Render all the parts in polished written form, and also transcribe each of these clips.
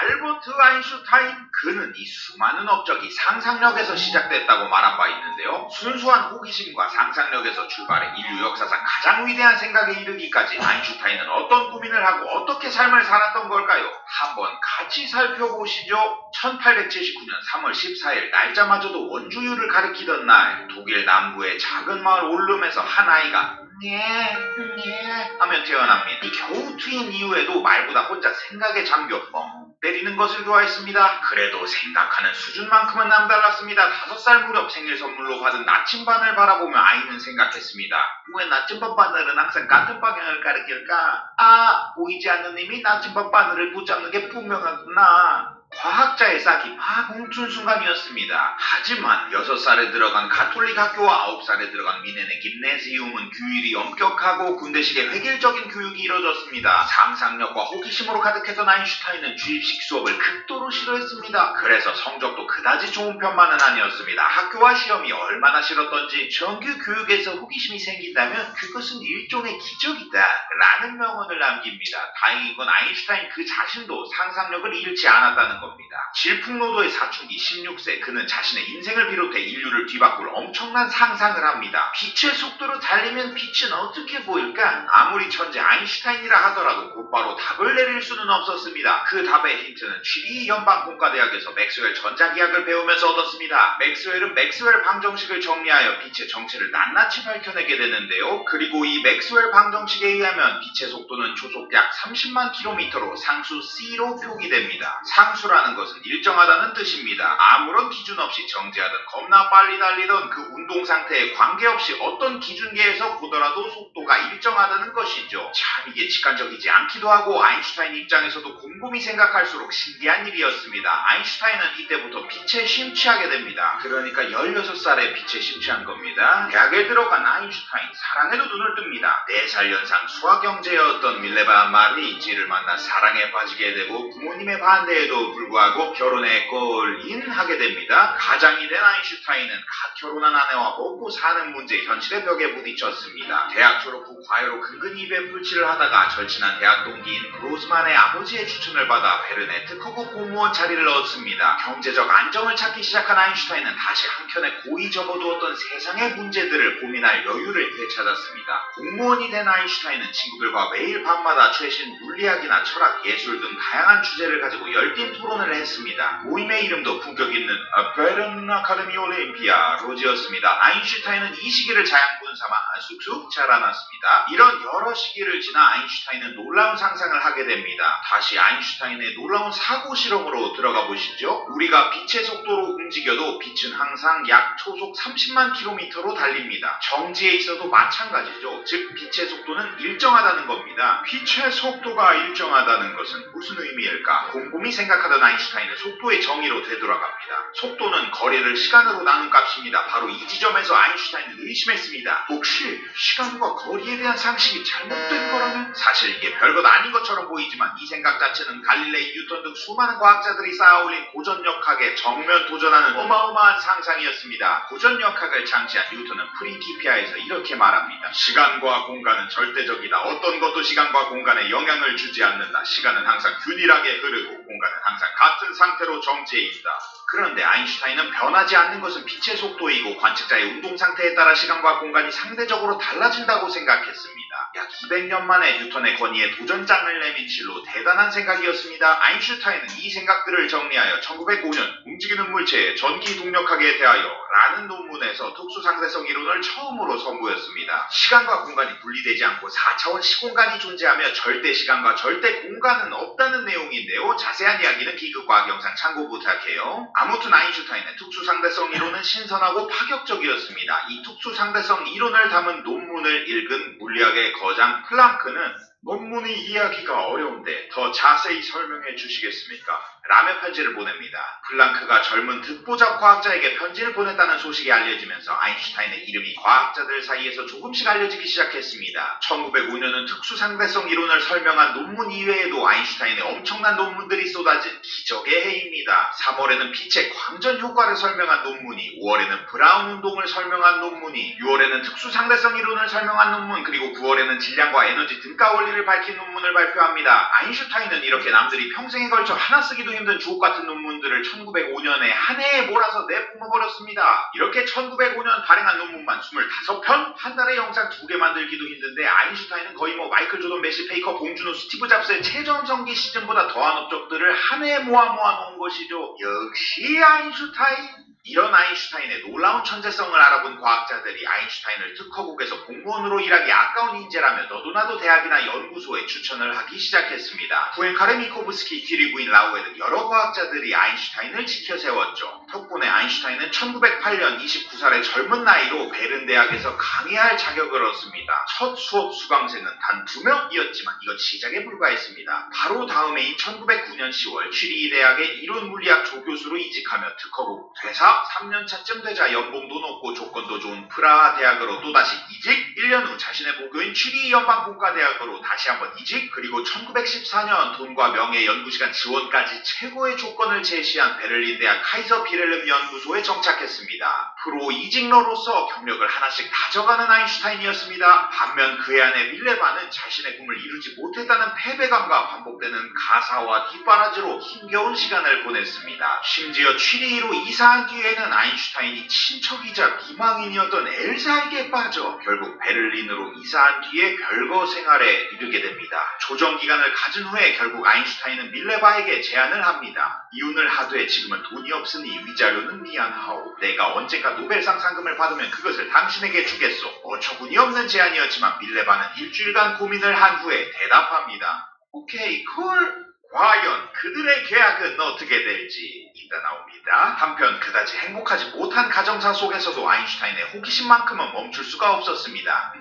알버트 아인슈타인, 그는 이 수많은 업적이 상상력에서 시작됐다고 말한 바 있는데요. 순수한 호기심과 상상력에서 출발해 인류 역사상 가장 위대한 생각에 이르기까지 아인슈타인은 어떤 고민을 하고 어떻게 삶을 살았던 걸까요? 한번 같이 살펴보시죠. 1879년 3월 14일, 날짜마저도 원주율을 가리키던 날, 독일 남부의 작은 마을 올름에서 한 아이가 하며 태어납니다. 이 겨우 트인 이후에도 말보다 혼자 생각에 잠겨 때리는 것을 좋아했습니다. 그래도 생각하는 수준만큼은 남달랐습니다. 5살 무렵 생일 선물로 받은 나침반을 바라보며 아이는 생각했습니다. 왜 나침반 바늘은 항상 같은 방향을 가리킬까? 보이지 않는 힘이 나침반 바늘을 붙잡는 게 분명하구나. 과학자의 싹이 막 멈춘 순간이었습니다. 하지만 6살에 들어간 가톨릭 학교와 9살에 들어간 미네네 김네지움은 규율이 엄격하고 군대식의 획일적인 교육이 이루어졌습니다. 상상력과 호기심으로 가득했던 아인슈타인은 주입식 수업을 극도로 싫어했습니다. 그래서 성적도 그다지 좋은 편만은 아니었습니다. 학교와 시험이 얼마나 싫었던지 정규 교육에서 호기심이 생긴다면 그것은 일종의 기적이다 라는 명언을 남깁니다. 다행인 건 아인슈타인 그 자신도 상상력을 잃지 않았다는 겁니다. 질풍노도의 사춘기 16세, 그는 자신의 인생을 비롯해 인류를 뒤바꿀 엄청난 상상을 합니다. 빛의 속도로 달리면 빛은 어떻게 보일까? 아무리 천재 아인슈타인이라 하더라도 곧바로 답을 내릴 수는 없었습니다. 그 답의 힌트는 취리 연방공과대학에서 맥스웰 전자기학을 배우면서 얻었습니다. 맥스웰은 맥스웰 방정식을 정리하여 빛의 정체를 낱낱이 밝혀내게 되는데요. 그리고 이 맥스웰 방정식에 의하면 빛의 속도는 초속 약 30만 km로 상수 C로 표기됩니다. 상수라는 것은 일정하다는 뜻입니다. 아무런 기준 없이 정지하든 겁나 빨리 달리던 그 운동 상태에 관계없이 어떤 기준계에서 보더라도 속도가 일정하다는 것이죠. 참 이게 직관적이지 않기도 하고 아인슈타인 입장에서도 곰곰이 생각할수록 신기한 일이었습니다. 아인슈타인은 이때부터 빛에 심취하게 됩니다. 그러니까 16살에 빛에 심취한 겁니다. 대학에 들어간 아인슈타인, 사랑에도 눈을 뜹니다. 4살 연상 수학형제였던 밀레바 마리이치를 만나 사랑에 빠지게 되고 부모님의 반대에도 불구하고 결혼에 골인하게 됩니다. 가장이 된 아인슈타인은 갓 결혼한 아내와 먹고 사는 문제, 현실의 벽에 부딪혔습니다. 대학 졸업 후 과외로 근근히 입에 풀칠을 하다가 절친한 대학 동기인 그로스만의 아버지의 추천을 받아 베른의 특허국 공무원 자리를 얻습니다. 경제적 안정을 찾기 시작한 아인슈타인은 다시 한켠에 고이 접어두었던 세상의 문제들을 고민할 여유를 되찾았습니다. 공무원이 된 아인슈타인은 친구들과 매일 밤마다 최신 물리학이나 철학, 예술 등 다양한 주제를 가지고 열띤 토론을 했습니다. 모임의 이름도 품격 있는 베른 아카데미 올림피아로 지었습니다. 아인슈타인은 이 시기를 자양분 삼아 쑥쑥 자라났습니다. 이런 여러 시기를 지나 아인슈타인은 놀라운 상상을 하게 됩니다. 다시 아인슈타인의 놀라운 사고 실험으로 들어가 보시죠. 우리가 빛의 속도로 움직여도 빛은 항상 약 초속 30만 km로 달립니다. 정지에 있어도 마찬가지죠. 즉 빛의 속도는 일정하다는 겁니다. 빛의 속도가 일정하다는 것은 무슨 의미일까? 곰곰이 생각하던 아인슈타인은 속도의 정의로 되돌아갑니다. 속도는 거리를 시간으로 나눈 값입니다. 바로 이 지점에서 아인슈타인은 의심했습니다. 혹시 시간과 거리에 대한 상식이 잘못된 거라면? 사실 이게 별것 아닌 것처럼 보이지만 이 생각 자체는 갈릴레이, 뉴턴 등 수많은 과학자들이 쌓아올린 고전역학에 정면 도전하는 어마어마한 상상이었습니다. 고전역학을 창시한 뉴턴은 프린키피아에서 이렇게 말합니다. 시간과 공간은 절대적이다. 어떤 것도 시간과 공간에 영향을 주지 않는다. 시간은 항상 균일하게 흐르고 공간은 항상 같은 상태로 정지해 있다. 그런데 아인슈타인은 변하지 않는 것은 빛의 속도이고 관측자의 운동 상태에 따라 시간과 공간이 상대적으로 달라진다고 생각했습니다. 약 200년 만에 뉴턴의 권위에 도전장을 내민 실로 대단한 생각이었습니다. 아인슈타인은 이 생각들을 정리하여 1905년 움직이는 물체의 전기 동력학에 대하여 라는 논문에서 특수상대성 이론을 처음으로 선보였습니다. 시간과 공간이 분리되지 않고 4차원 시공간이 존재하며 절대 시간과 절대 공간은 없다는 내용인데요. 자세한 이야기는 기급과학 영상 참고 부탁해요. 아무튼 아인슈타인의 특수상대성 이론은 신선하고 파격적이었습니다. 이 특수상대성 이론을 담은 논문을 읽은 물리학의 거장 플랑크는 논문이 이해하기가 어려운데 더 자세히 설명해 주시겠습니까? 라며 편지를 보냅니다. 플랑크가 젊은 듣보잡 과학자에게 편지를 보냈다는 소식이 알려지면서 아인슈타인의 이름이 과학자들 사이에서 조금씩 알려지기 시작했습니다. 1905년은 특수상대성 이론을 설명한 논문 이외에도 아인슈타인의 엄청난 논문들이 쏟아진 기적의 해입니다. 3월에는 빛의 광전 효과를 설명한 논문이, 5월에는 브라운 운동을 설명한 논문이, 6월에는 특수상대성 이론을 설명한 논문, 그리고 9월에는 질량과 에너지 등가 원리 머리를 밝힌 논문을 발표합니다. 아인슈타인은 이렇게 남들이 평생에 걸쳐 하나 쓰기도 힘든 주옥같은 논문들을 1905년에 한 해에 몰아서 내뿜어버렸습니다. 이렇게 1905년 발행한 논문만 25편? 한 달에 영상 2개 만들기도 힘든데 아인슈타인은 거의 뭐 마이클 조던, 메시, 페이커, 봉준호, 스티브 잡스의 최전성기 시즌보다 더한 업적들을 한 해에 모아 놓은 것이죠. 역시 아인슈타인. 이런 아인슈타인의 놀라운 천재성을 알아본 과학자들이 아인슈타인을 특허국에서 공무원으로 일하기 아까운 인재라며 너도나도 대학이나 연구소에 추천을 하기 시작했습니다. 푸엔카레 미코브스키, 퀴리 부인 라우에 등 여러 과학자들이 아인슈타인을 지켜세웠죠. 덕분에 아인슈타인은 1908년 29살의 젊은 나이로 베른 대학에서 강의할 자격을 얻습니다. 첫 수업 수강생은 단 2명이었지만 이건 시작에 불과했습니다. 바로 다음 해인 1909년 10월 취리 대학의 이론물리학 조교수로 이직하며 특허국 퇴사, 3년차쯤 되자 연봉도 높고 조건도 좋은 프라하 대학으로 또다시 이직, 1년 후 자신의 모교인 취리 연방공과대학으로 다시 한번 이직, 그리고 1914년 돈과 명예, 연구시간 지원까지 최고의 조건을 제시한 베를린 대학 카이서 비렐름 연구소에 정착했습니다. 프로 이직러로서 경력을 하나씩 다져가는 아인슈타인이었습니다. 반면 그의 아내 밀레바는 자신의 꿈을 이루지 못했다는 패배감과 반복되는 가사와 뒷바라지로 힘겨운 시간을 보냈습니다. 심지어 취리로 이사한 뒤에는 아인슈타인이 친척이자 비망인이었던 엘사에게 빠져 결국 베를린으로 이사한 뒤에 별거 생활에 이르게 됩니다. 조정기간을 가진 후에 결국 아인슈타인은 밀레바에게 제안을 합니다. 이혼을 하되 지금은 돈이 없으니 위자료는 미안하오. 내가 언젠가 노벨상 상금을 받으면 그것을 당신에게 주겠소. 어처구니 없는 제안이었지만 밀레바는 일주일간 고민을 한 후에 대답합니다. 오케이, 콜. 과연 그들의 계약은 어떻게 될지 이따 나옵니다. 한편 그다지 행복하지 못한 가정사 속에서도 아인슈타인의 호기심만큼은 멈출 수가 없었습니다.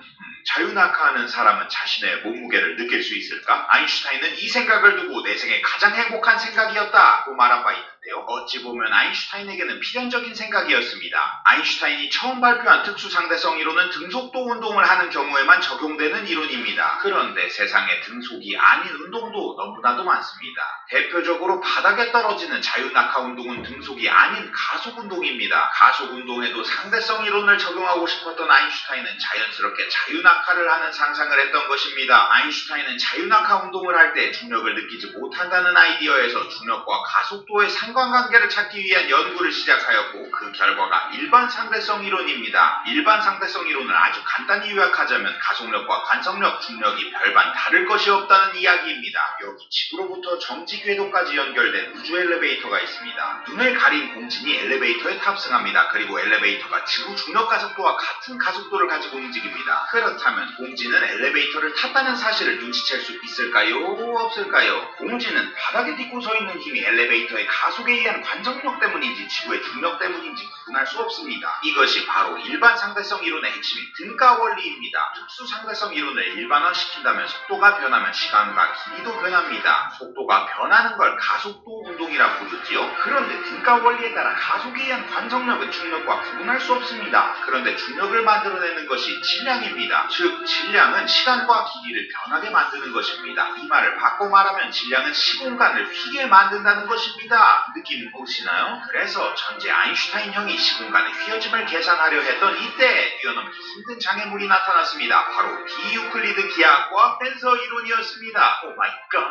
자유낙하하는 사람은 자신의 몸무게를 느낄 수 있을까? 아인슈타인은 이 생각을 두고 내 생에 가장 행복한 생각이었다고 말한 바 있는데요. 어찌 보면 아인슈타인에게는 필연적인 생각이었습니다. 아인슈타인이 처음 발표한 특수상대성 이론은 등속도 운동을 하는 경우에만 적용되는 이론입니다. 그런데 세상에 등속이 아닌 운동도 너무나도 많습니다. 대표적으로 바닥에 떨어지는 자유낙하 운동은 등속이 아닌 가속운동입니다. 가속운동에도 상대성 이론을 적용하고 싶었던 아인슈타인은 자연스럽게 자유낙하를 하는 상상을 했던 것입니다. 아인슈타인은 자유낙하 운동을 할 때 중력을 느끼지 못한다는 아이디어에서 중력과 가속도의 상관관계를 찾기 위한 연구를 시작하였고 그 결과가 일반 상대성 이론입니다. 일반 상대성 이론을 아주 간단히 요약하자면 가속력과 관성력, 중력이 별반 다를 것이 없다는 이야기입니다. 여기 지구로부터 정지 궤도까지 연결된 우주 엘리베이터가 있습니다. 눈을 가린 공진이 엘리베이터에 탑승합니다. 그리고 엘리베이터가 지구 중력 가속도와 같은 가속도를 가지고 움직입니다. 그렇다면 공진은 엘리베이터를 탔다는 사실을 눈치챌 수 있을까요? 없을까요? 공진은 바닥에 딛고 서 있는 힘이 엘리베이터의 가속에 의한 관성력 때문인지 지구의 중력 때문인지 구분할 수 없습니다. 이것이 바로 일반 상대성 이론의 핵심인 등가 원리입니다. 특수 상대성 이론을 일반화시킨다면 속도가 변하면 시간과 길이도 변합니다. 속도가 변하는 걸 가속도 운동이라고 부르지요. 그런데 등가 원리에 따라 가속에 의한 관성력은 중력과 구분할 수 없습니다. 그런데 중력을 만들어내는 것이 질량입니다. 즉 질량은 시간과 길이를 변하게 만드는 것입니다. 이 말을 바꿔 말하면 질량은 시공간을 휘게 만든다는 것입니다. 느낌 오시나요? 그래서 전제 아인슈타인 형이 시공간의 휘어짐을 계산하려 했던 이때 뛰어넘기 힘든 장애물이 나타났습니다. 바로 비유클리드 기하학과 펜서 이론이었습니다. 오 마이 갓.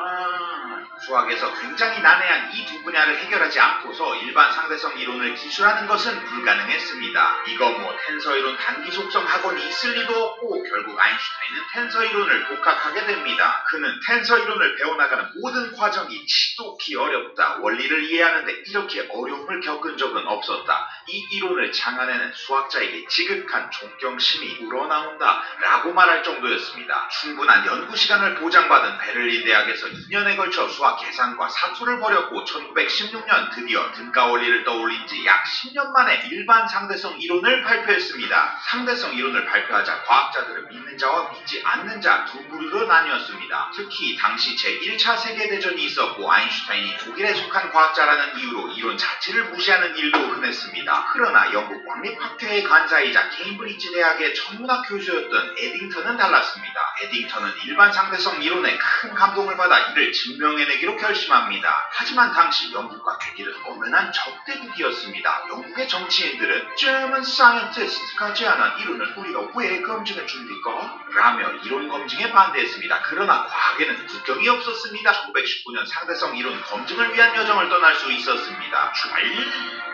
수학에서 굉장히 난해한 이 두 분야를 해결하지 않고서 일반 상대성 이론을 기술하는 것은 불가능했습니다. 이거 뭐 텐서 이론 단기 속성 학원이 있을 리도 없고 결국 아인슈타인은 텐서 이론을 독학하게 됩니다. 그는 텐서 이론을 배워나가는 모든 과정이 지독히 어렵다. 원리를 이해하는데 이렇게 어려움을 겪은 적은 없었다. 이 이론을 장안에는 수학자에게 지극한 존경심이 우러나온다 라고 말할 정도였습니다. 충분한 연구시간을 보장받은 베를린 대학에서 2년에 걸쳐 수학 계산과 사투를 벌였고 1916년 드디어 등가 원리를 떠올린 지 약 10년 만에 일반 상대성 이론을 발표했습니다. 상대성 이론을 발표하자 과학자들은 믿는 자와 믿지 않는 자 두 부류로 나뉘었습니다. 특히 당시 제1차 세계대전이 있었고 아인슈타인 아인슈타인이 독일에 속한 과학자라는 이유로 이론 자체를 무시하는 일도 흔했습니다. 그러나 영국 왕립학교의 간사이자 케임브리지 대학의 천문학 교수였던 에딩턴은 달랐습니다. 에딩턴은 일반 상대성 이론에 큰 감동을 받아 이를 증명해내기로 결심합니다. 하지만 당시 영국과 독일은 엄연한 적대국이었습니다. 영국의 정치인들은 German scientist가 제안한 이론을 우리가 왜 검증해줍니까? 라며 이론 검증에 반대했습니다. 그러나 과학에는 국경이 없었습니다. 1919년 상대성 이론 검증을 위한 여정을 떠날 수 있었습니다.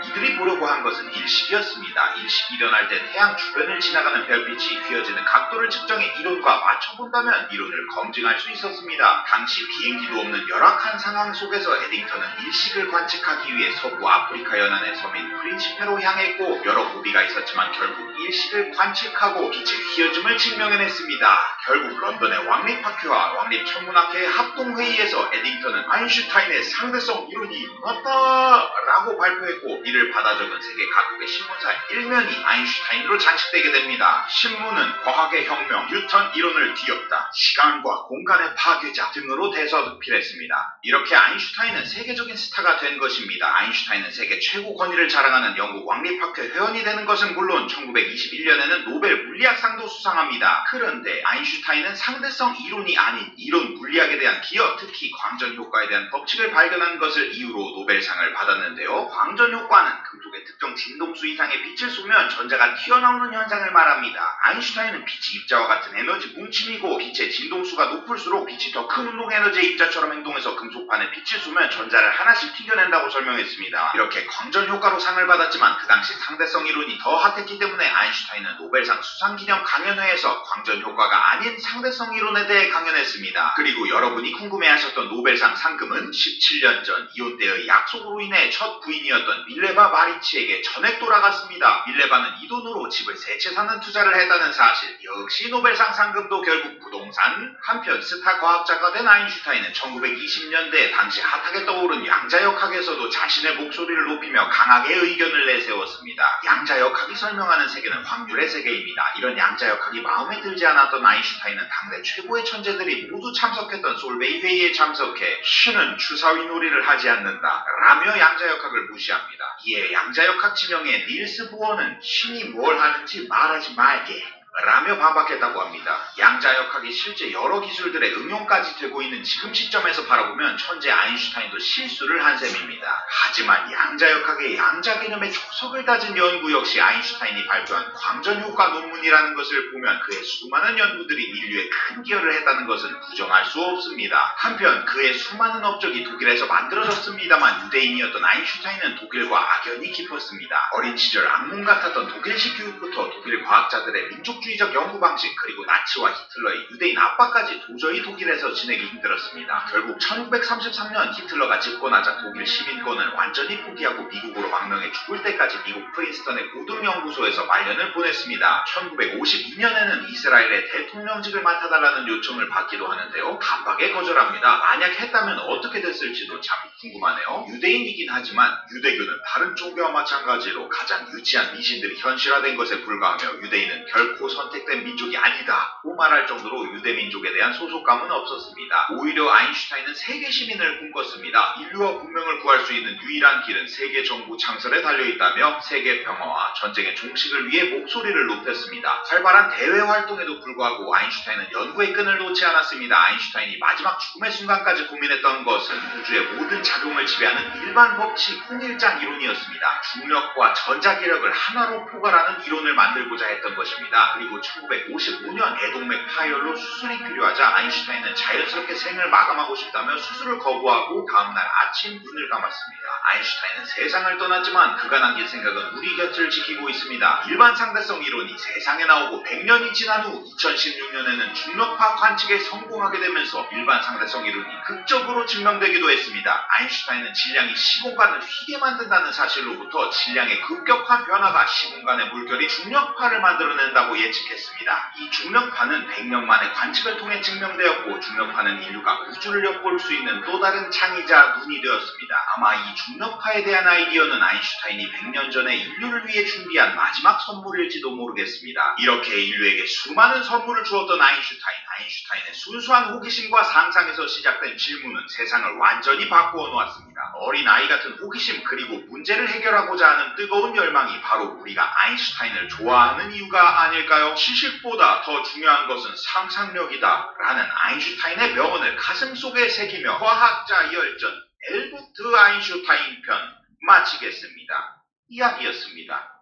이들이 보려고 한 것은 일식이었습니다. 일식이 일어날 때 태양 주변을 지나가는 별빛이 휘어지는 각도를 측정해 이론과 맞춰본다면 이론을 검증할 수 있었습니다. 당시 비행기도 없는 열악한 상황 속에서 에딩턴은 일식을 관측하기 위해 서부 아프리카 연안의 섬인 프린시페로 향했고 여러 고비가 있었지만 결국 일식을 관측하고 빛의 휘어짐을 증명해냈습니다. 결국 런던의 왕립학교와 왕립천문학회의 합동회의에서 에딩턴은 아인슈타인의 상대성 이론이 맞다! 라고 발표했고 이를 받아 적은 세계 각국의 신문사 일면이 아인슈타인으로 장식되게 됩니다. 신문은 과학의 혁명, 뉴턴 이론을 뒤엎다, 시간과 공간의 파괴자 등으로 대서필했습니다. 이렇게 아인슈타인은 세계적인 스타가 된 것입니다. 아인슈타인은 세계 최고 권위를 자랑하는 영국 왕립학회 회원이 되는 것은 물론 1921년에는 노벨 물리학상도 수상합니다. 그런데 아인슈타인은 상대성 이론이 아닌 이론 물리학에 대한 기여, 특히 광전 효과에 대한 법칙을 발견한 것을 이유로 노벨상을 받았는데요. 광전 효과는 금속의 특정 진동수 이상의 빛을 쏘면 전자가 튀어나오는 현상을 말합니다. 아인슈타인은 빛이 입자와 같은 에너지 뭉침이고 빛의 진동수가 높을수록 빛이 더 큰 운동 에너지의 입자처럼 행동해서 금속판에 빛을 쏘면 전자를 하나씩 튕겨낸다고 설명했습니다. 이렇게 광전 효과로 상을 받았지만 그 당시 상대성 이론이 더 핫했기 때문에 아인슈타인은 노벨상 수상기념 강연회에서 광전 효과가 아닌 상대성 이론에 대해 강연했습니다. 그리고 여러분이 궁금해하셨던 노벨상 상금은 17년 전 이혼때의 약속으로 인해 첫 부인이었던 밀레바 마리치에게 전액 돌아갔습니다. 밀레바는 이 돈으로 집을 세 채 사는 투자를 했다는 사실. 역시 노벨상 상금도 결국 부동산. 한편 스타 과학자가 된 아인슈타인은 1920년대 당시 핫하게 떠오른 양자역학에서도 자신의 목소리를 높이며 강하게 의견을 내세웠습니다. 양자역학이 설명하는 세계는 확률의 세계입니다. 이런 양자역학이 마음에 들지 않았던 아인슈타인은 당대 최고의 천재들이 모두 참석했던 솔베이 회의에 참석해 신은 주사위 놀이를 하지 않는다 라며 양자역학을 무시합니다. 이에 양자역학 지명의 닐스 보어는 신이 뭘 하는지 말하지 말게 라며 반박했다고 합니다. 양자역학이 실제 여러 기술들의 응용까지 되고 있는 지금 시점에서 바라보면 천재 아인슈타인도 실수를 한 셈입니다. 하지만 양자역학의 양자 개념의 초석을 다진 연구 역시 아인슈타인이 발표한 광전효과 논문이라는 것을 보면 그의 수많은 연구들이 인류에 큰 기여를 했다는 것은 부정할 수 없습니다. 한편 그의 수많은 업적이 독일에서 만들어졌습니다만 유대인이었던 아인슈타인은 독일과 악연이 깊었습니다. 어린 시절 악몽 같았던 독일식 교육부터 독일 과학자들의 민족주의적 연구 방식 그리고 나치와 히틀러의 유대인 압박까지 도저히 독일에서 지내기 힘들었습니다. 결국 1933년 히틀러가 집권하자 독일 시민권을 완전히 포기하고 미국으로 망명해 죽을 때까지 미국 프린스턴의 고등연구소에서 말년을 보냈습니다. 1952년에는 이스라엘의 대통령직을 맡아달라는 요청을 받기도 하는데요. 단박에 거절합니다. 만약 했다면 어떻게 됐을지도 참 궁금하네요. 유대인이긴 하지만 유대교는 다른 종교와 마찬가지로 가장 유치한 미신들이 현실화된 것에 불과하며 유대인은 결코 선택된 민족이 아니다 고 말할 정도로 유대민족에 대한 소속감은 없었습니다. 오히려 아인슈타인은 세계 시민을 꿈꿨습니다. 인류와 문명을 구할 수 있는 유일한 길은 세계 정부 창설에 달려있다며 세계 평화와 전쟁의 종식을 위해 목소리를 높였습니다. 활발한 대외 활동에도 불구하고 아인슈타인은 연구의 끈을 놓지 않았습니다. 아인슈타인이 마지막 죽음의 순간까지 고민했던 것은 우주의 모든 작용을 지배하는 일반 법칙 홍일장 이론이었습니다. 중력과 전자기력을 하나로 포괄하는 이론을 만들고자 했던 것입니다. 그리고 1955년 애동맥 파열로 수술이 필요하자 아인슈타인은 자연스럽게 생을 마감하고 싶다며 수술을 거부하고 다음날 아침 눈을 감았습니다. 아인슈타인은 세상을 떠났지만 그가 남긴 생각은 우리 곁을 지키고 있습니다. 일반 상대성 이론이 세상에 나오고 100년이 지난 후 2016년에는 중력파 관측에 성공하게 되면서 일반 상대성 이론이 극적으로 증명되기도 했습니다. 아인슈타인은 질량이 시공간을 휘게 만든다는 사실로부터 질량의 급격한 변화가 시공간의 물결이 중력파를 만들어낸다고 예측했습니다. 이 중력파는 100년 만에 관측을 통해 증명되었고 중력파는 인류가 우주를 엿볼 수 있는 또 다른 창이자 눈이 되었습니다. 아마 이 중력파에 대한 아이디어는 아인슈타인이 100년 전에 인류를 위해 준비한 마지막 선물일지도 모르겠습니다. 이렇게 인류에게 수많은 선물을 주었던 아인슈타인의 순수한 호기심과 상상에서 시작된 질문은 세상을 완전히 바꾸어 놓았습니다. 어린 아이 같은 호기심 그리고 문제를 해결하고자 하는 뜨거운 열망이 바로 우리가 아인슈타인을 좋아하는 이유가 아닐까요? 지식보다 더 중요한 것은 상상력이다 라는 아인슈타인의 명언을 가슴속에 새기며 과학자 열전 엘버트 아인슈타인 편 마치겠습니다. 이야기였습니다.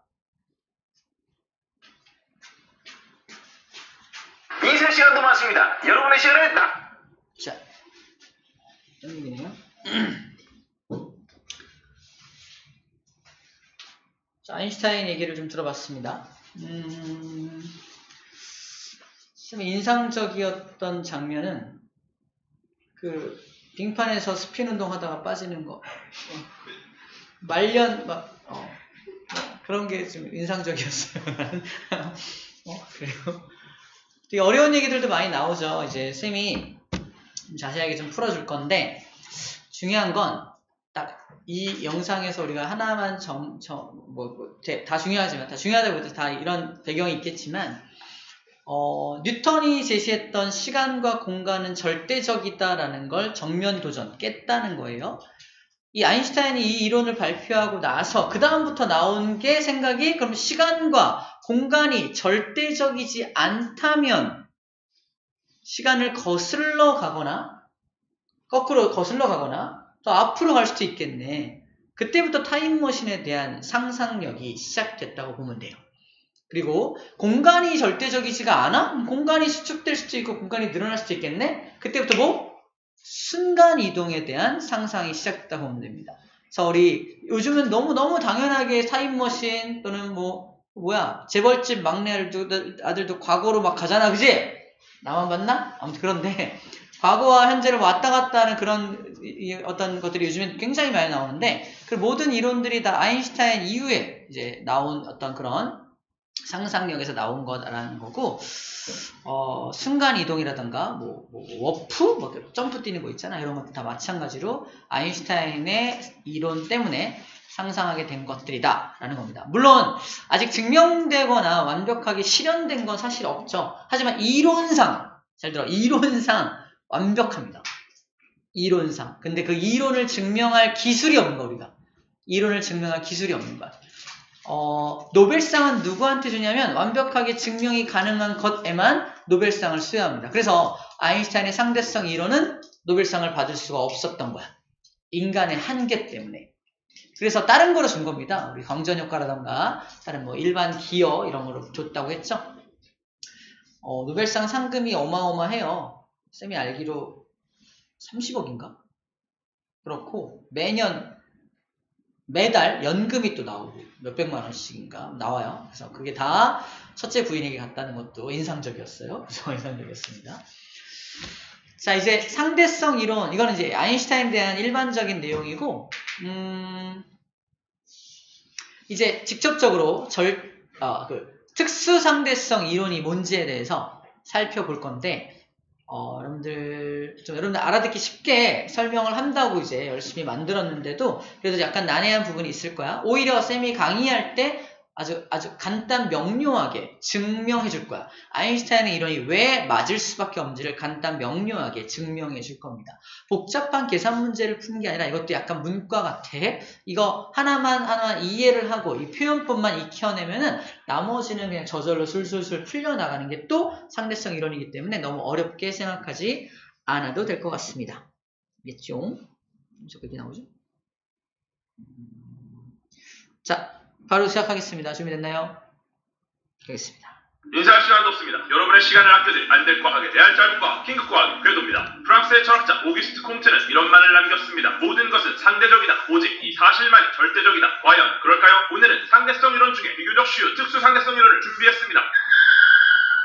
인생 시간도 많습니다. 여러분의 시간을 딱. 자, 여기네요. 자, 아인슈타인 얘기를 좀 들어봤습니다. 좀 인상적이었던 장면은 그 빙판에서 스핀 운동하다가 빠지는 거, 말년 그런 게 좀 인상적이었어요. 그리고 되게 어려운 얘기들도 많이 나오죠. 이제 쌤이 자세하게 좀 풀어줄 건데 중요한 건 딱 이 영상에서 우리가 하나만 다 중요하지만 다 중요하다고 해도 다 이런 배경이 있겠지만 뉴턴이 제시했던 시간과 공간은 절대적이다라는 걸 정면 도전 깼다는 거예요. 이 아인슈타인이 이 이론을 발표하고 나서 그 다음부터 나온 게 생각이 그럼 시간과 공간이 절대적이지 않다면 시간을 거슬러 가거나 거꾸로 거슬러 가거나 더 앞으로 갈 수도 있겠네. 그때부터 타임머신에 대한 상상력이 시작됐다고 보면 돼요. 그리고 공간이 절대적이지가 않아? 공간이 수축될 수도 있고 공간이 늘어날 수도 있겠네? 그때부터 뭐? 순간이동에 대한 상상이 시작됐다고 보면 됩니다. 그래서 우리 요즘은 너무 당연하게 타임머신 또는 재벌집 막내 아들도 과거로 막 가잖아, 그지? 나만 봤나? 아무튼 그런데 과거와 현재를 왔다 갔다 하는 그런 어떤 것들이 요즘엔 굉장히 많이 나오는데 그 모든 이론들이 다 아인슈타인 이후에 이제 나온 어떤 그런 상상력에서 나온 거라는 거고 순간이동이라던가 워프 점프 뛰는 거 있잖아. 이런 것도 다 마찬가지로 아인슈타인의 이론 때문에 상상하게 된 것들이다 라는 겁니다. 물론 아직 증명되거나 완벽하게 실현된 건 사실 없죠. 하지만 이론상 잘 들어, 이론상 완벽합니다. 이론상. 근데 그 이론을 증명할 기술이 없는 거, 우리가. 이론을 증명할 기술이 없는 거야. 노벨상은 누구한테 주냐면 완벽하게 증명이 가능한 것에만 노벨상을 수여합니다. 그래서 아인슈타인의 상대성 이론은 노벨상을 받을 수가 없었던 거야. 인간의 한계 때문에. 그래서 다른 거로 준 겁니다. 우리 광전효과라던가 다른 일반 기여 이런 거로 줬다고 했죠. 노벨상 상금이 어마어마해요. 쌤이 알기로 30억인가? 그렇고 매달 연금이 또 나오고 몇백만 원씩인가 나와요. 그래서 그게 다 첫째 부인에게 갔다는 것도 인상적이었어요. 그래서 인상적이었습니다. 자, 이제 상대성 이론, 이거는 이제 아인슈타인에 대한 일반적인 내용이고 이제 직접적으로 특수 상대성 이론이 뭔지에 대해서 살펴볼 건데 여러분들 알아듣기 쉽게 설명을 한다고 이제 열심히 만들었는데도 그래도 약간 난해한 부분이 있을 거야. 오히려 쌤이 강의할 때 아주 간단 명료하게 증명해 줄 거야. 아인슈타인의 이론이 왜 맞을 수밖에 없는지를 간단 명료하게 증명해 줄 겁니다. 복잡한 계산 문제를 푸는 게 아니라 이것도 약간 문과 같아. 이거 하나만 이해를 하고 이 표현법만 익혀내면은 나머지는 그냥 저절로 술술술 풀려나가는 게 또 상대성 이론이기 때문에 너무 어렵게 생각하지 않아도 될 것 같습니다. 알겠죠? 어떻게 나오죠? 자, 바로 시작하겠습니다. 준비됐나요? 하겠습니다. 인사할 시간도 없습니다. 여러분의 시간을 아껴드릴 안될 과학에 대한 짧은 과학, 긴급 과학의 궤도입니다. 프랑스의 철학자 오기스트 콤테는 이런 말을 남겼습니다. 모든 것은 상대적이다. 오직 이 사실만이 절대적이다. 과연 그럴까요? 오늘은 상대성 이론 중에 비교적 쉬운 특수 상대성 이론을 준비했습니다.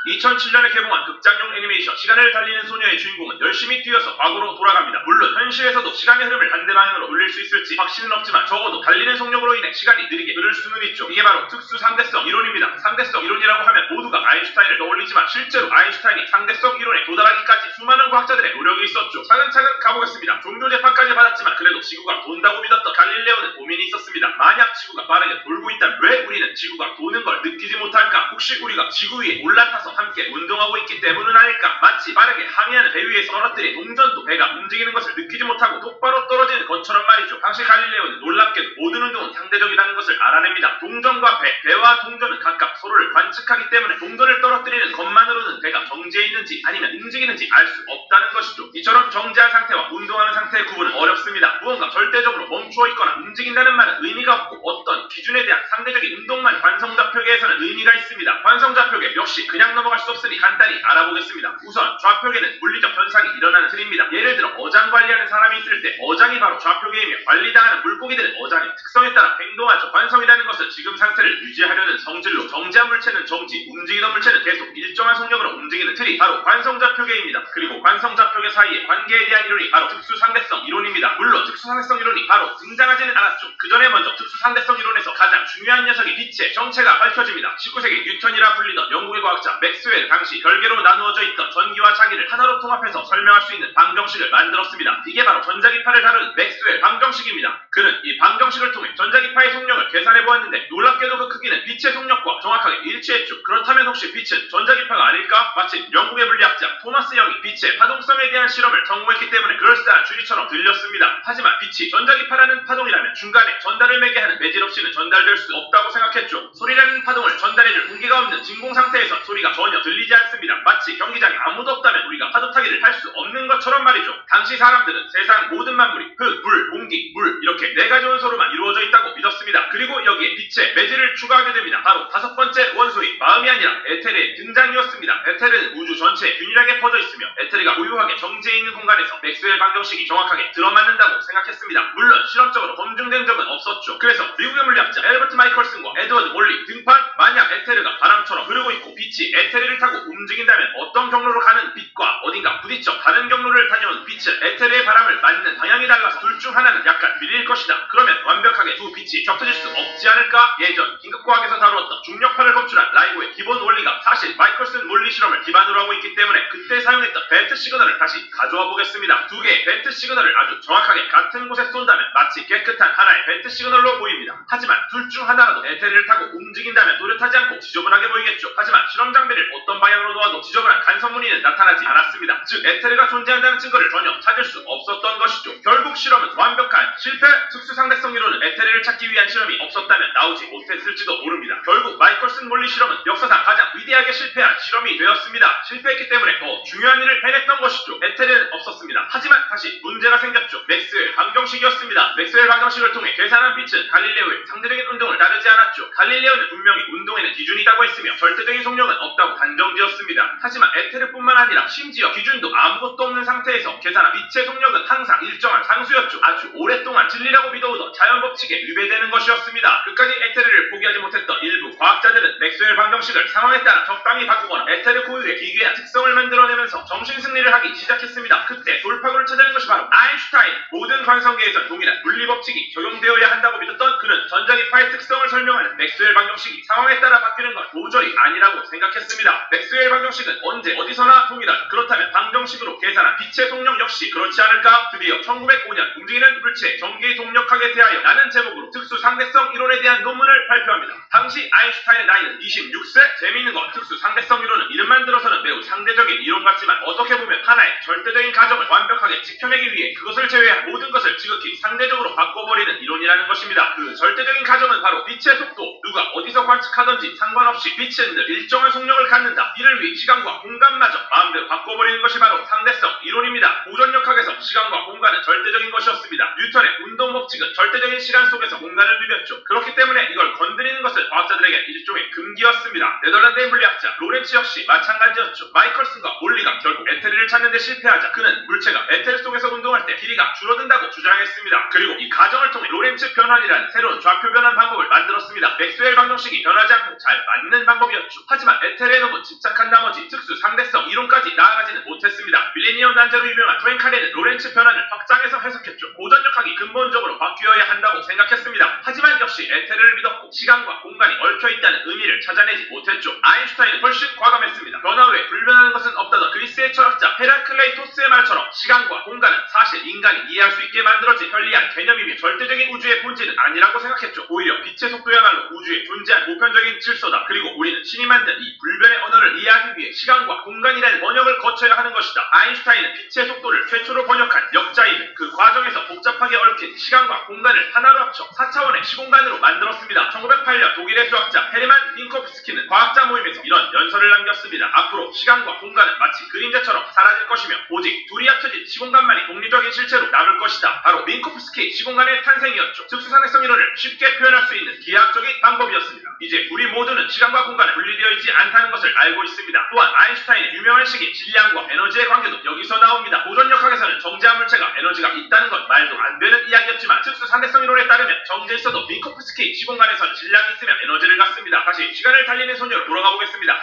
2007년에 개봉한 극장용 애니메이션 시간을 달리는 소녀의 주인공은 열심히 뛰어서 과거로 돌아갑니다. 물론 현실에서도 시간의 흐름을 반대 방향으로 돌릴 수 있을지 확신은 없지만 적어도 달리는 속력으로 인해 시간이 느리게 흐를 수는 있죠. 이게 바로 특수 상대성 이론입니다. 상대성 이론이라고 하면 모두가 아인슈타인을 떠올리지만 실제로 아인슈타인이 상대성 이론에 도달하기까지 수많은 과학자들의 노력이 있었죠. 차근차근 가보겠습니다. 종교 재판까지 받았지만 그래도 지구가 돈다고 믿었던 갈릴레오는 고민이 있었습니다. 만약 지구가 빠르게 돌고 있다면 왜 우리는 지구가 도는 걸 느끼지 못할까? 혹시 우리가 지구 위에 올라타서 함께 운동하고 있기 때문은 아닐까? 마치 빠르게 항해하는 배 위에서 떨어뜨린 동전도 배가 움직이는 것을 느끼지 못하고 똑바로 떨어지는 것처럼 말이죠. 당시 갈릴레오는 놀랍게도 모든 운동은 상대적이라는 것을 알아냅니다. 동전과 배와 동전은 각각 서로를 관측하기 때문에 동전을 떨어뜨리는 것만으로는 배가 정지해 있는지 아니면 움직이는지 알 수 없다는 것이죠. 이처럼 정지한 상태와 운동하는 상태의 구분은 어렵습니다. 무언가 절대적으로 멈추어 있거나 움직인다는 말은 의미가 없고 어떤 기준에 대한 상대적인 운동만 관성좌표계에서는 의미가 있습니다. 관성좌표계 역시 그냥 넘어갈 수 없으니 간단히 알아보겠습니다. 우선 좌표계는 물리적 현상이 일어나는 틀입니다. 예를 들어 어장 관리하는 사람이 있을 때 어장이 바로 좌표계이며 관리당하는 물고기들은 어장의 특성에 따라 행동하죠. 관성이라는 것은 지금 상태를 유지하려는 성질로 정지한 물체는 정지, 움직이던 물체는 계속 일정한 속력으로 움직이는 틀이 바로 관성좌표계입니다. 그리고 관성좌표계 사이의 관계에 대한 이론이 바로 특수상대성 이론입니다. 물론 특수상대성 이론이 바로 등장하지는 않았죠. 그 전에 먼저 특수상대성 이론에서 가장 중요한 녀석이 빛의 정체가 밝혀집니다. 19세기 뉴턴이라 불리던 영국의 과학자 맥스웰은 당시 별개로 나누어져 있던 전기와 자기를 하나로 통합해서 설명할 수 있는 방정식을 만들었습니다. 이게 바로 전자기파를 다루는 맥스웰 방정식입니다. 그는 이 방정식을 통해 전자기파의 속력을 계산해 보았는데 놀랍게도 그 크기는 빛의 속력과 정확하게 일치했죠. 그렇다면 혹시 빛은 전자기파가 아닐까? 마침 영국의 물리학자 토마스 영이 빛의 파동성에 대한 실험을 성공했기 때문에 그럴싸한 추리처럼 들렸습니다. 하지만 빛이 전자기파라는 파동이라면 중간에 전달을 매게 하는 매질 없이는 전달될 수 없다고 생각했죠. 소리라는 파동을 전달해줄 공기가 없는 진공 상태에서 소리가 전혀 들리지 않습니다. 마치 경기장에 아무도 없다면 우리가 파도 타기를 할 수 없는 것처럼 말이죠. 당시 사람들은 세상 모든 만물이 흙, 불, 공기, 물 이렇게 네 가지 원소로만 이루어져 있다고 믿었습니다. 그리고 여기에 빛의 매질을 추가하게 됩니다. 바로 다섯 번째 원소인 마음이 아니라 에테르의 등장이었습니다. 에테르는 우주 전체에 균일하게 퍼져 있으며 에테르가 고유하게 정지해 있는 공간에서 맥스웰 방정식이 정확하게 들어맞는다고 생각했습니다. 물론 실험적으로 검증된 적은 없었죠. 그래서 미국의 물리학자 엘버트 마이컬슨과 에드워드 몰리 등판 만약 에테르가 바람처럼 흐르고 있고 빛이 에테르를 타고 움직인다면 어떤 경로로 가는 빛과 어딘가 부딪혀 다른 경로를 다녀온 빛은 에테르의 바람을 맞는 방향이 달라서 둘 중 하나는 약간 밀릴 것이다. 그러면 완벽하게 두 빛이 겹쳐질 수 없지 않을까? 예전 긴급과학에서 다루었던 중력파를 검출한 라이고의 기본 원리가 사실 마이컬슨 몰리 실험을 기반으로 하고 있기 때문에 그때 사용했던 벤트 시그널을 다시 가져와 보겠습니다. 두 개의 벤트 시그널을 아주 정확하게 같은 곳에 쏜다면 마치 깨끗한 하나의 벤트 시그널로 보입니다. 하지만 둘 중 하나라도 에테르를 타고 움직인다면 또렷하지 않고 지저분하게 보이겠죠. 하지만 실험 장비를 어떤 방향으로 놓아도 지저분한 간섭 무늬는 나타나지 않았습니다. 즉 에테르가 존재한다는 증거를 전혀 찾을 수 없었던 것이죠. 결국 실험은 완벽한 실패. 특수상대성 이론은 에테르를 찾기 위한 실험이 없었다면 나오지 못했을지도 모릅니다. 결국 마이컬슨 몰리 실험은 역사상 가장 위대하게 실패한 실험이 되었습니다. 실패했기 때문에 더 중요한 일을 해냈던 것이죠. 에테르는 없었습니다. 하지만 다시 문제가 생겼죠. 맥스웰 방정식이었습니다. 맥스웰 방정식을 통해 계산한 빛은 갈릴레오의 상대적인 운동을 따르지 않았죠. 갈릴레오는 분명히 운동에는 기준이 있다고 했으며 절대적인 속력은 없다고 단정지었습니다. 하지만 에테르뿐만 아니라 심지어 기준도 아무것도 없는 상태에서 계산한 빛의 속력은 항상 일정한 상수였죠. 아주 오랫동안 진리라고 믿어오던 자연법칙에 위배되는 것이었습니다. 끝까지 에테르를 포기하지 못했던 일부 과학자들은 맥스웰 방정식을 상황에 따라 적당히 바꾸거나 에테르 고유의 기괴한 특성을 만들어내면서 정신승리를 하기 시작했습니다. 그때 돌파구를 찾아낸 것이 바로 아인슈타인. 모든 관성계에선 동일한 물리법칙이 적용되어야 한다고 믿었던 그는 전자기파의 특성을 설명하는 맥스웰 방정식이 상황에 따라 바뀌는 건 도저히 아니라고 생각했습니다. 맥스웰 방정식은 언제 어디서나 동일하다. 그렇다면 방정식으로 계산한 빛의 속력 역시 그렇지 않을까? 드디어 1905년 움직이는 물체의 전기에 동력학에 대하여 라는 제목으로 특수상대성 이론에 대한 논문을 발표합니다. 당시 아인슈타인의 나이는 26세. 재미있는 건 특수상대성 이론은 이름만 들어서는 매우 상대적인 이론 같지만 어떻게 보면 하나의 절대적인 가정을 완벽하게 지켜내기 위해 그것을 제외한 모든 것을 지극히 상대적으로 바꿔버리는 이론이라는 것입니다. 그 절대적인 가정은 바로 빛의 속도. 누가 어디서 관측하든지 상관없이 빛은 늘 일정한 속력을 갖는다. 이를 위해 시간과 공간마저 마음대로 바꿔버리는 것이 바로 상대성 이론입니다. 고전력학에서 시간과 공간은 절대적인 것이었습니다. 뉴턴의 운동 법칙은 절대적인 시간 속에서 공간을 시간을 누볐죠. 그렇기 때문에 이걸 건드리는 것은 과학자들에게 일종의 금기였습니다. 네덜란드의 물리학자 로렌츠 역시 마찬가지였죠. 마이컬슨과 몰리가 결국 에테르를 찾는 데 실패하자 그는 물체가 에테르 속에서 운동할 때 길이가 줄어든다고 주장했습니다. 그리고 이 과정을 통해 로렌츠 변환이라는 새로운 좌표 변환 방법을 만들었습니다. 맥스웰 방정식이 변하지 않고 잘 맞는 방법이었죠. 하지만 에테르에 너무 집착한 나머지 특수 상대성 이론까지 나아가지는 못했습니다. 밀레니엄 난자로 유명한 포엔카레는 로렌츠 변환을 확장해서 해석했죠. 고전력학이 근본적으로 바뀌어야 한다고 생각했습니다. 하지만 역시 에테르를 믿었고 시간과 공간이 얽혀있다는 의미를 찾아내지 못했죠. 아인슈타인은 훨씬 과감했습니다. 변화 외에 불변하는 것은 없다던 그리스의 철학자 헤라클레이토스의 말처럼 시간과 공간은 사실 인간이 이해할 수 있게 만들어진 편리한 개념이며 절대적인 우주의 본질은 아니라고 생각했죠. 오히려 빛의 속도야말로 우주에 존재한 보편적인 질서다. 그리고 우리는 신이 만든 이 불변의 언어를 이해하기 위해 시간과 공간이라는 번역을 거쳐야 하는 것이다. 아인슈타인은 빛의 속도를 최초로 번역한 역자이며 그 과정에서 복잡하게 얽힌 시간과 공간을 하나로 합쳐 4차원의 시공간으로 만들었습니다. 1908년 독일의 수학자 헤르만 밍코프스키는 과학자 모임에서 이런 연설을 남겼습니다. 앞으로 시간과 공간은 마치 그림자처럼 사라질 것이며 오직 둘이 합쳐진 시공간만이 독립적인 실체로 남을 것이다. 바로 밍코프스키 시공간의 탄생이었죠. 특수상대성 이론을 쉽게 표현할 수 있는 기하학적인 방법이었습니다. 이제 우리 모두는 시간과 공간은 분리되어 있지 않다는 것을 알고 있습니다. 또한 아인슈타인의 유명한 식인 질량과 에너지의 관계도 여기서 나옵니다. 고전력학에서는 정제한 물체가 에너지가 있다는 건 말도 안 되는 이야기였지만 특수상대성 이론에 따르면 정제 있어도 밍코프스키 시공간에서는 질량이 있으면 에너지를 갖습니다. 다시 시간을 달리는 소녀로 돌아가 보겠습니다.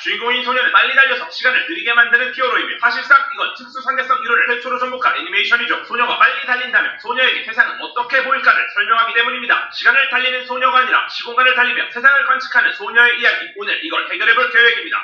주인공인 소녀는 빨리 달려서 시간을 느리게 만드는 히어로이며 사실상 이건 특수상대성 이론을 최초로 접목한 애니메이션이죠. 소녀가 빨리 달린다면 소녀에게 세상은 어떻게 보일까를 설명하기 때문입니다. 시간을 달리는 소녀가 아니라 시공간을 달리며 세상을 관측하는 소녀의 이야기, 오늘 이걸 해결해볼 계획입니다.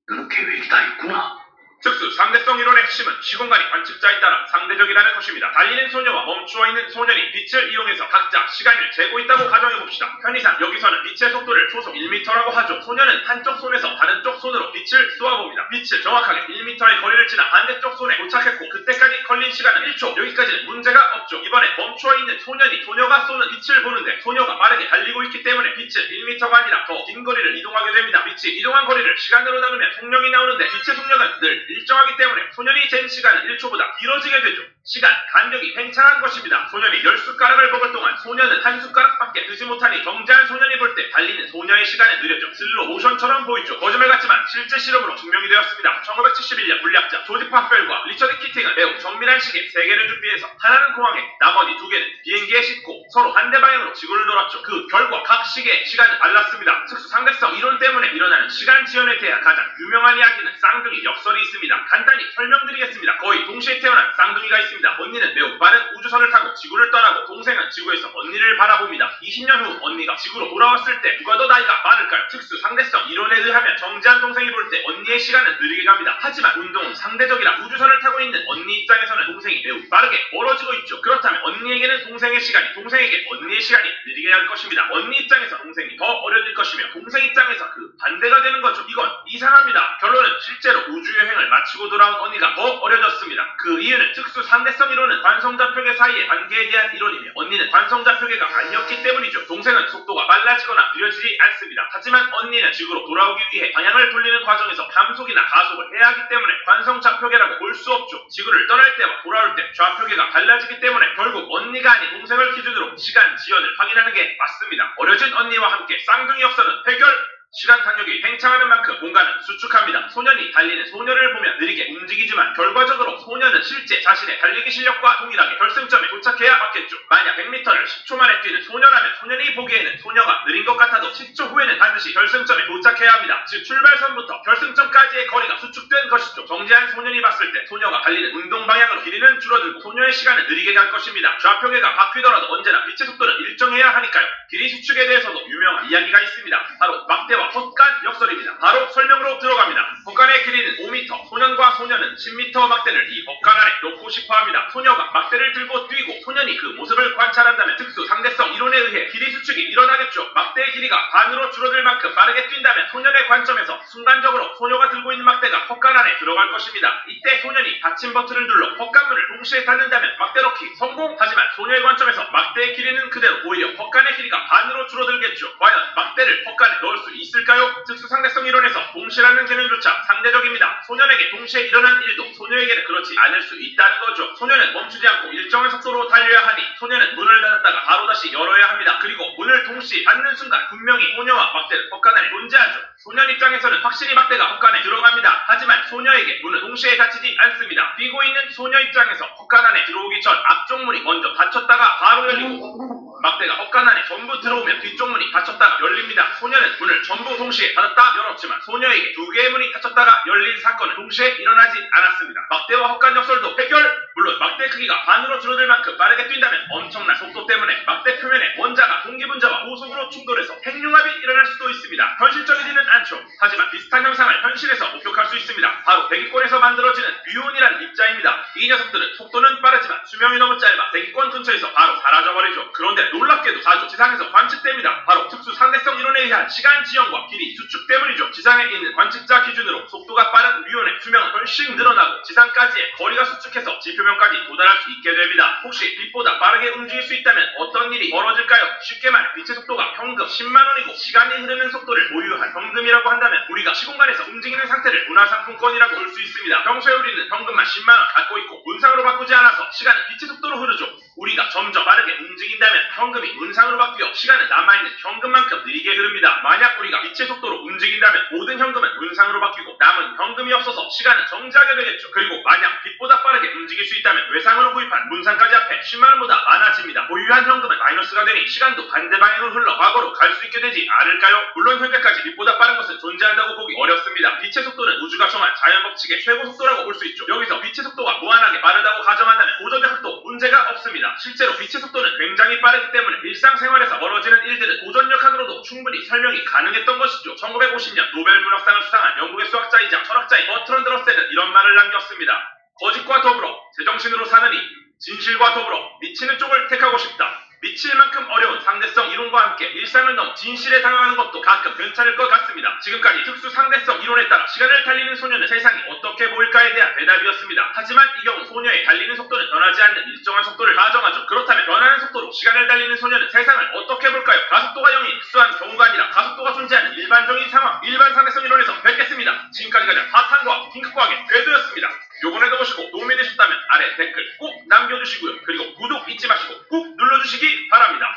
너는 계획이 다 있구나. 특수 상대성 이론의 핵심은 시공간이 관측자에 따라 상대적이라는 것입니다. 달리는 소녀와 멈추어 있는 소년이 빛을 이용해서 각자 시간을 재고 있다고 가정해봅시다. 편의상 여기서는 빛의 속도를 초속 1m라고 하죠. 소년은 한쪽 손에서 다른 쪽 손으로 빛을 쏘아봅니다. 빛을 정확하게 1m의 거리를 지나 반대쪽 손에 도착했고 그때까지 걸린 시간은 1초. 여기까지는 문제가 없죠. 이번에 멈추어 있는 소년이 소녀가 쏘는 빛을 보는데 소녀가 빠르게 달리고 있기 때문에 빛은 1m가 아니라 더 긴 거리를 이동하게 됩니다. 빛이 이동한 거리를 시간으로 나누면 속력이 나오는데 빛의 속력은 늘 일정하기 때문에 소년이 잰 시간은 1초보다 길어지게 되죠. 시간, 간격이 팽창한 것입니다. 소년이 10숟가락을 먹을 동안 소년은 한 숟가락밖에 드지 못하니 정제한 소년이 볼 때 달리는 소녀의 시간은 느려져 슬로 모션처럼 보이죠. 거짓말 같지만 실제 실험으로 증명이 되었습니다. 1971년 물리학자 조지 파펠과 리처드 키팅은 매우 정밀한 시계 3개를 준비해서 하나는 공항에 나머지 2개는 비행기에 싣고 서로 반대 방향으로 지구를 돌았죠. 그 결과 각 시계의 시간은 달랐습니다. 특수 상대성 이론 때문에 일어나는 시간 지연에 대한 가장 유명한 이야기는 쌍둥이 역설이 있습니다. 간단히 설명드리겠습니다. 거의 동시에 태어난 쌍둥이가 있습니다. 언니는 매우 빠른 우주선을 타고 지구를 떠나고 동생은 지구에서 언니를 바라봅니다. 20년 후 언니가 지구로 돌아왔을 때 누가 더 나이가 많을까요? 특수 상대성 이론에 의하면 정제한 동생이 볼 때 언니의 시간은 느리게 갑니다. 하지만 운동은 상대적이라 우주선을 타고 있는 언니 입장에서는 동생이 매우 빠르게 멀어지고 있죠. 그렇다면 언니에게는 동생의 시간이, 동생에게 언니의 시간이 느리게 갈 것입니다. 언니 입장에서 동생이 더 어려질 것이며 동생 입장에서 그 반대가 되는 거죠. 이건 이상합니다. 결론은 실제로 우주여행을 마치고 돌아온 언니가 더 어려졌습니다. 그 이유는 특수 상대성 이론은 관성좌표계 사이의 관계에 대한 이론이며 언니는 관성좌표계가 아니었기 때문이죠. 동생은 속도가 빨라지거나 느려지지 않습니다. 하지만 언니는 지구로 돌아오기 위해 방향을 돌리는 과정에서 감속이나 가속을 해야 하기 때문에 관성좌표계라고 볼 수 없죠. 지구를 떠날 때와 돌아올 때 좌표계가 달라지기 때문에 결국 언니가 아닌 동생을 기준으로 시간 지연을 확인하는 게 맞습니다. 어려진 언니와 함께 쌍둥이 역설은 해결! 시간 간격이 팽창하는 만큼 공간은 수축합니다. 소년이 달리는 소녀를 보면 느리게 움직이지만 결과적으로 소년은 실제 자신의 달리기 실력과 동일하게 결승점에 도착해야 맞겠죠. 만약 100m를 10초 만에 뛰는 소녀라면 소년이 보기에는 소녀가 느린 것 같아도 10초 후에는 반드시 결승점에 도착해야 합니다. 즉 출발선부터 결승점까지의 거리가 수축된 것이죠. 정제한 소년이 봤을 때 소녀가 달리는 운동 방향으로 길이는 줄어들고 소녀의 시간은 느리게 갈 것입니다. 좌표계가 바뀌더라도 언제나 빛의 속도는 일정해야 하니까요. 길이 수축에 대해서도 유명한 이야기가 있습니다. 바로 막대와 헛간 역설입니다. 바로 설명으로 들어갑니다. 헛간의 길이는 5m, 소년과 소녀는 10m 막대를 이 헛간 안에 놓고 싶어합니다. 소녀가 막대를 들고 뛰고 소년이 그 모습을 관찰한다면 특수 상대성 이론에 의해 길이 수축이 일어나겠죠. 막대의 길이가 반으로 줄어들 만큼 빠르게 뛴다면 소년의 관점에서 순간적으로 소녀가 들고 있는 막대가 헛간 안에 들어갈 것입니다. 이때 소년이 닫힌 버튼을 눌러 헛간문을 동시에 닫는다면 막대 넣기 성공! 하지만 소녀의 관점에서 막대의 길이는 그대로 오히려 헛간의 길이가 반으로 줄어들겠죠. 과연 막대를 헛간에 넣을 수 있을까요? 특수 특수상대성 이론에서 동시라는 개념조차 상대적입니다. 소년에게 동시에 일어난 일도 소녀에게는 그렇지 않을 수 있다는 거죠. 소년은 멈추지 않고 일정한 속도로 달려야 하니 소년은 문을 닫았다가 바로 다시 열어야 합니다. 그리고 문을 동시에 닫는 순간 분명히 소녀와 막대는 헛간 안에 존재하죠. 소년 입장에서는 확실히 막대가 헛간 안에 들어갑니다. 하지만 소녀에게 문은 동시에 닫히지 않습니다. 뛰고 있는 소녀 입장에서 헛간 안에 들어오기 전 앞쪽 문이 먼저 닫혔다가 바로 열리고 막대가 헛간 안에 전부 들어오면 뒤쪽 문이 닫혔다가 열립니다. 소녀는 문을 전부 동시에 닫았다 열었지만 소녀에게 두 개의 문이 닫혔다가 열린 사건은 동시에 일어나지 않았습니다. 막대와 헛간 역설도 해결! 물론 막대 크기가 반으로 줄어들 만큼 빠르게 뛴다면 엄청난 속도 때문에 막대 표면의 원자가 동기분자와 호속으로 충돌해서 핵융합이 일어날 수도 있습니다. 현실적이지는 않죠. 하지만 비슷한 현상을 현실에서 목격할 수 있습니다. 바로 대기권에서 만들어지는 뮤온이라는 입자입니다. 이 녀석들은 속도는 빠르지만 수명이 너무 짧아 대기권 근처에서 바로 사라져버리죠. 그런데 놀랍게도 자주 지상에서 관측됩니다. 바로 특수 상대성 이론에 의한 시간 지연과 길이 수축 때문이죠. 지상에 있는 관측자 기준으로 속도가 빠른 뮤온의 수명은 훨씬 늘어나고 지상까지의 거리가 수축해서 지표면까지 도달할 수 있게 됩니다. 혹시 빛보다 빠르게 움직일 수 있다면 어떤 일이 벌어질까요? 쉽게 말해 빛의 속도가 현금 10만원이고 시간이 흐르는 속도를 보유한 현금이라고 한다면 우리가 시공간에서 움직이는 상태를 문화상품권이라고 볼 수 있습니다. 평소에 우리는 현금만 10만원 갖고 있고 문상으로 바꾸지 않아서 시간은 빛의 속도로 흐르죠. 우리가 점점 빠르게 움직인다면 현금이 문상으로 바뀌어 시간은 남아있는 현금만큼 느리게 흐릅니다. 만약 우리가 빛의 속도로 움직인다면 모든 현금은 문상으로 바뀌고 남은 현금이 없어서 시간은 정지하게 되겠죠. 그리고 만약 빛보다 빠르게 움직일 수 있다면 외상으로 구입한 문상까지 합해 10만원보다 많아집니다. 보유한 현금은 마이너스가 되니 시간도 반대 방향으로 흘러 과거로 갈 수 있게 되지 않을까요? 물론 현재까지 빛보다 빠른 것은 존재한다고 보기 어렵습니다. 빛의 속도는 우주가 정한 자연법칙의 최고 속도라고 볼 수 있죠. 여기서 빛의 속도가 무한하게 빠르다고 가정한다면 고전의 속도 문제가 없습니다. 실제로 빛의 속도는 굉장히 빠르기 때문에 일상생활에서 벌어지는 일들은 고전력학으로도 충분히 설명이 가능했던 것이죠. 1950년 노벨문학상을 수상한 영국의 수학자이자 철학자인 버트런드 러셀은 이런 말을 남겼습니다. 거짓과 더불어 제정신으로 사느니 진실과 더불어 미치는 쪽을 택하고 싶다. 미칠 만큼 어려운 상대성 이론과 함께 일상을 넘어 진실에 당하는 것도 가끔 괜찮을 것 같습니다. 지금까지 특수 상대성 이론에 따라 시간을 달리는 소녀는 세상이 어떻게 보일까에 대한 대답이었습니다. 하지만 이 경우 소녀의 달리는 속도는 변하지 않는 일정한 속도를 가정하죠. 그렇다면 변하는 속도로 시간을 달리는 소녀는 세상을 어떻게 볼까요? 가속도가 0인 특수한 경우가 아니라 가속도가 존재하는 일반적인 상황, 일반 상대성 이론에서 뵙겠습니다. 지금까지 가장 핫한 핑크과학의 궤도였습니다. 요번에도 보시고 도움이 되셨다면 아래 댓글 꼭 남겨주시고요. 그리고 구독 잊지 마시고 꾹 눌러주시기 바랍니다.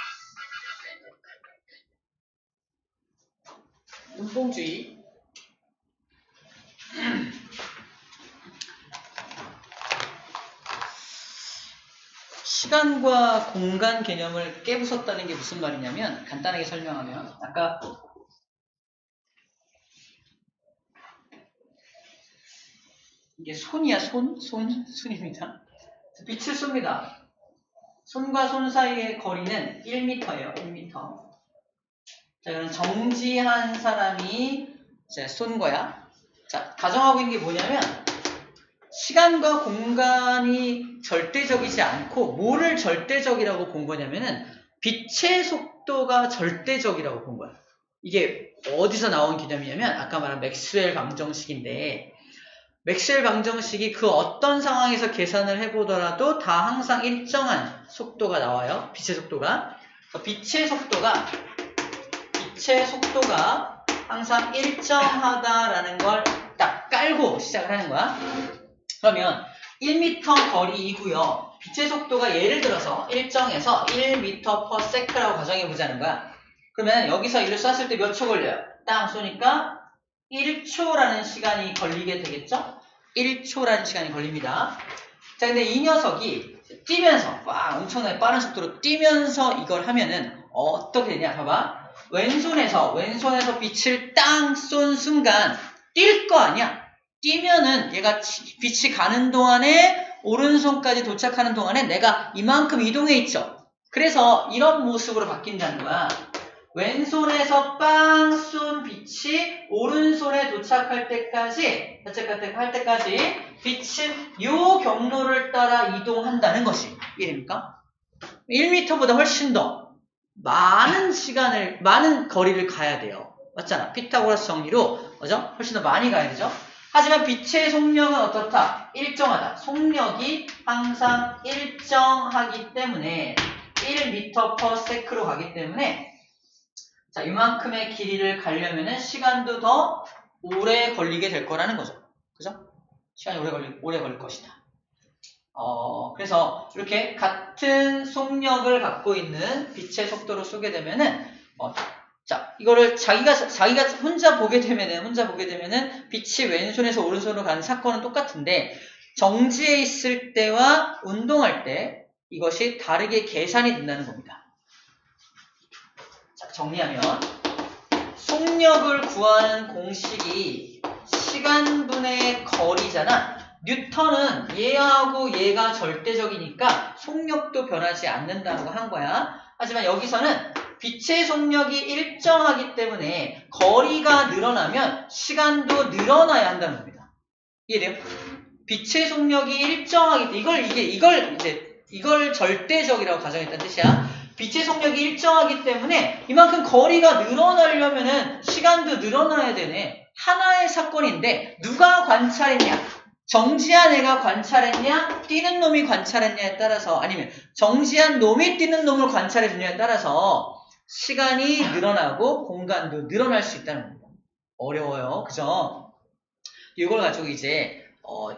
운동주의. 시간과 공간 개념을 깨부쉈다는 게 무슨 말이냐면 간단하게 설명하면 아까 이게 손이야 손입니다. 빛을 쏩니다. 손과 손 사이의 거리는 1m예요. 1m. 자, 그럼 정지한 사람이 자, 쏜 거야. 자, 가정하고 있는 게 뭐냐면 시간과 공간이 절대적이지 않고 뭐를 절대적이라고 본 거냐면은 빛의 속도가 절대적이라고 본 거야. 이게 어디서 나온 개념이냐면 아까 말한 맥스웰 방정식인데 맥스웰 방정식이 그 어떤 상황에서 계산을 해보더라도 다 항상 일정한 속도가 나와요. 빛의 속도가. 빛의 속도가 항상 일정하다라는 걸 딱 깔고 시작을 하는 거야. 그러면 1m 거리이고요. 빛의 속도가 예를 들어서 일정해서 1m/s라고 가정해보자는 거야. 그러면 여기서 이를 쐈을 때 몇 초 걸려요? 땅 쏘니까 1초라는 시간이 걸리게 되겠죠? 1초라는 시간이 걸립니다. 자, 근데 이 녀석이 뛰면서, 와, 엄청나게 빠른 속도로 뛰면서 이걸 하면은 어떻게 되냐? 봐봐. 왼손에서 빛을 땅 쏜 순간 뛸 거 아니야? 뛰면은 얘가 빛이 가는 동안에 오른손까지 도착하는 동안에 내가 이만큼 이동해 있죠? 그래서 이런 모습으로 바뀐다는 거야. 왼손에서 빵 쏜 빛이 오른손에 도착할 때까지 빛은 요 경로를 따라 이동한다는 것이 이해됩니까? 1m보다 훨씬 더 많은 거리를 가야 돼요. 맞잖아. 피타고라스 정리로 그죠? 훨씬 더 많이 가야 되죠. 하지만 빛의 속력은 어떻다? 일정하다. 속력이 항상 일정하기 때문에 1m/s로 가기 때문에 자, 이만큼의 길이를 가려면은 시간도 더 오래 걸리게 될 거라는 거죠. 그죠? 시간이 오래 걸릴 것이다. 그래서 이렇게 같은 속력을 갖고 있는 빛의 속도로 쏘게 되면은, 자, 이거를 자기가 혼자 보게 되면은 빛이 왼손에서 오른손으로 가는 사건은 똑같은데, 정지해 있을 때와 운동할 때 이것이 다르게 계산이 된다는 겁니다. 자, 정리하면, 속력을 구하는 공식이 시간분의 거리잖아. 뉴턴은 얘하고 얘가 절대적이니까 속력도 변하지 않는다고 한 거야. 하지만 여기서는 빛의 속력이 일정하기 때문에 거리가 늘어나면 시간도 늘어나야 한다는 겁니다. 이해돼요? 빛의 속력이 일정하기 때문에 이걸 절대적이라고 가정했다는 뜻이야. 빛의 속력이 일정하기 때문에 이만큼 거리가 늘어나려면은 시간도 늘어나야 되네. 하나의 사건인데 누가 관찰했냐? 정지한 애가 관찰했냐? 뛰는 놈이 관찰했냐에 따라서, 아니면 정지한 놈이 뛰는 놈을 관찰해주냐에 따라서 시간이 늘어나고 공간도 늘어날 수 있다는 겁니다. 어려워요. 그죠? 이걸 가지고 이제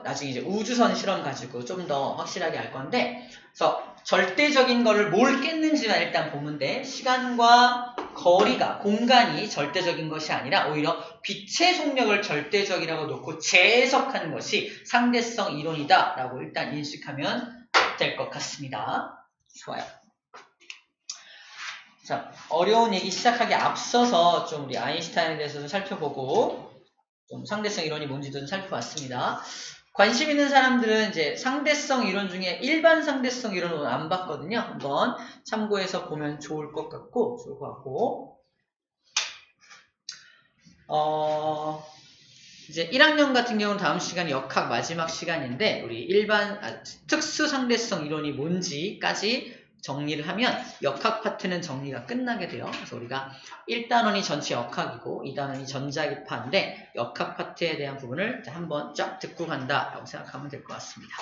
나중에 이제 우주선 실험 가지고 좀 더 확실하게 알 건데, 그래서 절대적인 거를 뭘 깼는지만 일단 보면 돼. 시간과 거리가, 공간이 절대적인 것이 아니라 오히려 빛의 속력을 절대적이라고 놓고 재해석하는 것이 상대성 이론이다 라고 일단 인식하면 될 것 같습니다. 좋아요. 자, 어려운 얘기 시작하기 앞서서 좀 우리 아인슈타인에 대해서 좀 살펴보고 좀 상대성 이론이 뭔지도 좀 살펴봤습니다. 관심 있는 사람들은 이제 상대성 이론 중에 일반 상대성 이론은 안 봤거든요. 한번 참고해서 보면 좋을 것 같고, 이제 1학년 같은 경우는 다음 시간이 역학 마지막 시간인데, 우리 특수 상대성 이론이 뭔지까지 정리를 하면 역학 파트는 정리가 끝나게 돼요. 그래서 우리가 1단원이 전체 역학이고 2단원이 전자기파인데 역학 파트에 대한 부분을 한번 쫙 듣고 간다라고 생각하면 될 것 같습니다.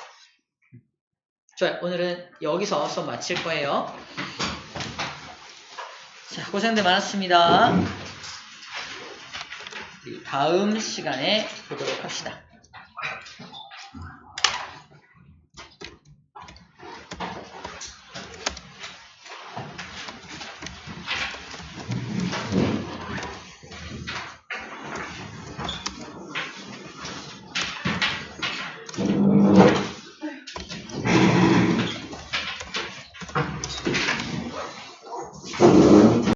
좋아요. 오늘은 여기서 수업 마칠 거예요. 자, 고생들 많았습니다. 다음 시간에 보도록 합시다.